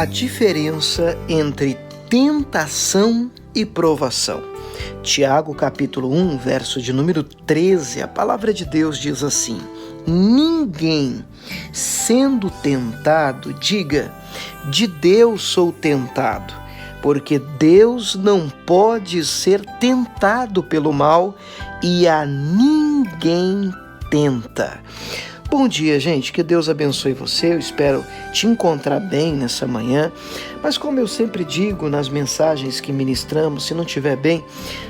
A diferença entre tentação e provação. Tiago capítulo 1, verso de número 13, a palavra de Deus diz assim: ninguém sendo tentado diga, de Deus sou tentado, porque Deus não pode ser tentado pelo mal e a ninguém tenta. Bom dia, gente, que Deus abençoe você, eu espero te encontrar bem nessa manhã, mas como eu sempre digo nas mensagens que ministramos, se não estiver bem,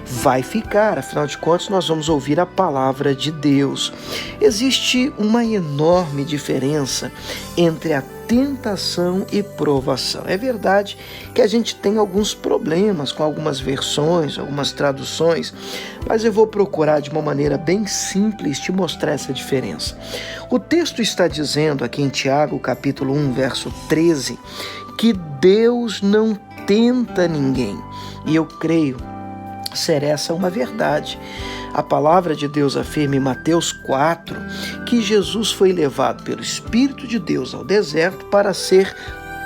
vai ficar, afinal de contas nós vamos ouvir a palavra de Deus. Existe uma enorme diferença entre a tentação e provação. É verdade que a gente tem alguns problemas com algumas versões, algumas traduções, mas eu vou procurar de uma maneira bem simples te mostrar essa diferença. O texto está dizendo aqui em Tiago, capítulo 1, verso 13, que Deus não tenta ninguém. E eu creio ser essa uma verdade. A palavra de Deus afirma em Mateus 4 que Jesus foi levado pelo Espírito de Deus ao deserto para ser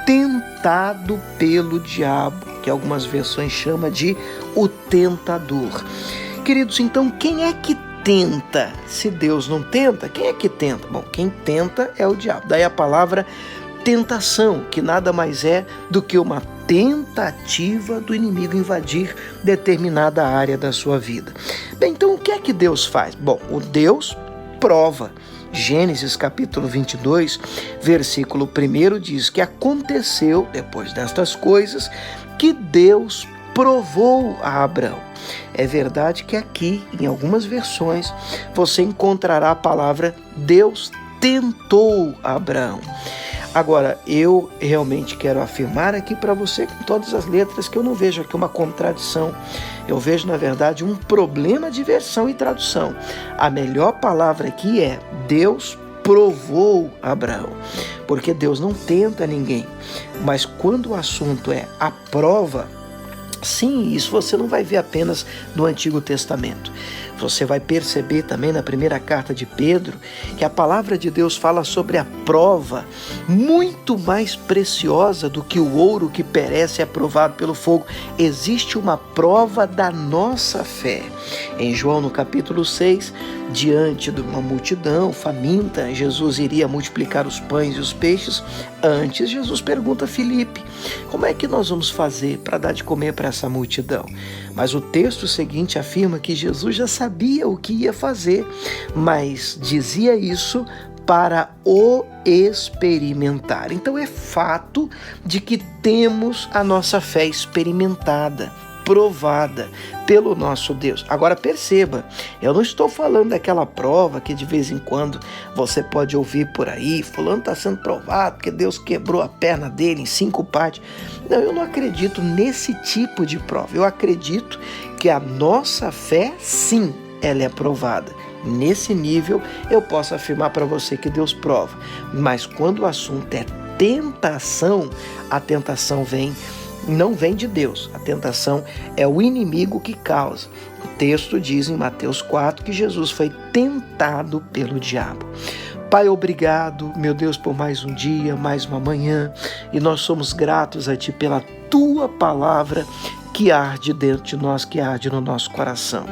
tentado pelo diabo, que algumas versões chamam de o tentador. Queridos, então quem é que tenta? Se Deus não tenta, quem é que tenta? Bom, quem tenta é o diabo. Daí a palavra tentação, que nada mais é do que uma tentativa do inimigo invadir determinada área da sua vida. Bem, então o que é que Deus faz? Bom, o Deus prova. Gênesis capítulo 22, versículo 1 diz que aconteceu, depois destas coisas, que Deus provou a Abraão. É verdade que aqui, em algumas versões, você encontrará a palavra Deus tentou Abraão. Agora, eu realmente quero afirmar aqui para você, com todas as letras, que eu não vejo aqui uma contradição. Eu vejo, na verdade, um problema de versão e tradução. A melhor palavra aqui é Deus provou Abraão, porque Deus não tenta ninguém. Mas quando o assunto é a prova, sim, isso você não vai ver apenas no Antigo Testamento. Você vai perceber também na primeira carta de Pedro que a palavra de Deus fala sobre a prova muito mais preciosa do que o ouro que perece e é provado pelo fogo. Existe uma prova da nossa fé. Em João, no capítulo 6, diante de uma multidão faminta, Jesus iria multiplicar os pães e os peixes. Antes, Jesus pergunta a Filipe, como é que nós vamos fazer para dar de comer para essa multidão? Mas o texto seguinte afirma que Jesus já sabia o que ia fazer, mas dizia isso para o experimentar. Então é fato de que temos a nossa fé experimentada, provada pelo nosso Deus. Agora perceba, eu não estou falando daquela prova que de vez em quando você pode ouvir por aí, fulano está sendo provado porque Deus quebrou a perna dele em 5 partes. Não, eu não acredito nesse tipo de prova. Eu acredito que a nossa fé, sim, ela é provada. Nesse nível, eu posso afirmar para você que Deus prova. Mas quando o assunto é tentação, a tentação não vem de Deus. A tentação é o inimigo que causa. O texto diz em Mateus 4 que Jesus foi tentado pelo diabo. Pai, obrigado, meu Deus, por mais um dia, mais uma manhã, e nós somos gratos a Ti pela Tua palavra que arde dentro de nós, que arde no nosso coração.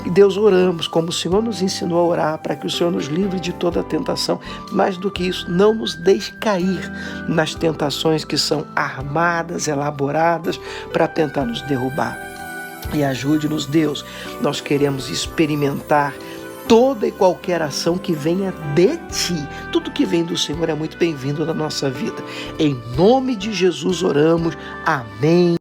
E Deus, oramos como o Senhor nos ensinou a orar, para que o Senhor nos livre de toda tentação. Mais do que isso, não nos deixe cair nas tentações que são armadas, elaboradas para tentar nos derrubar. E ajude-nos, Deus, nós queremos experimentar toda e qualquer ação que venha de Ti. Tudo que vem do Senhor é muito bem-vindo na nossa vida. Em nome de Jesus oramos. Amém.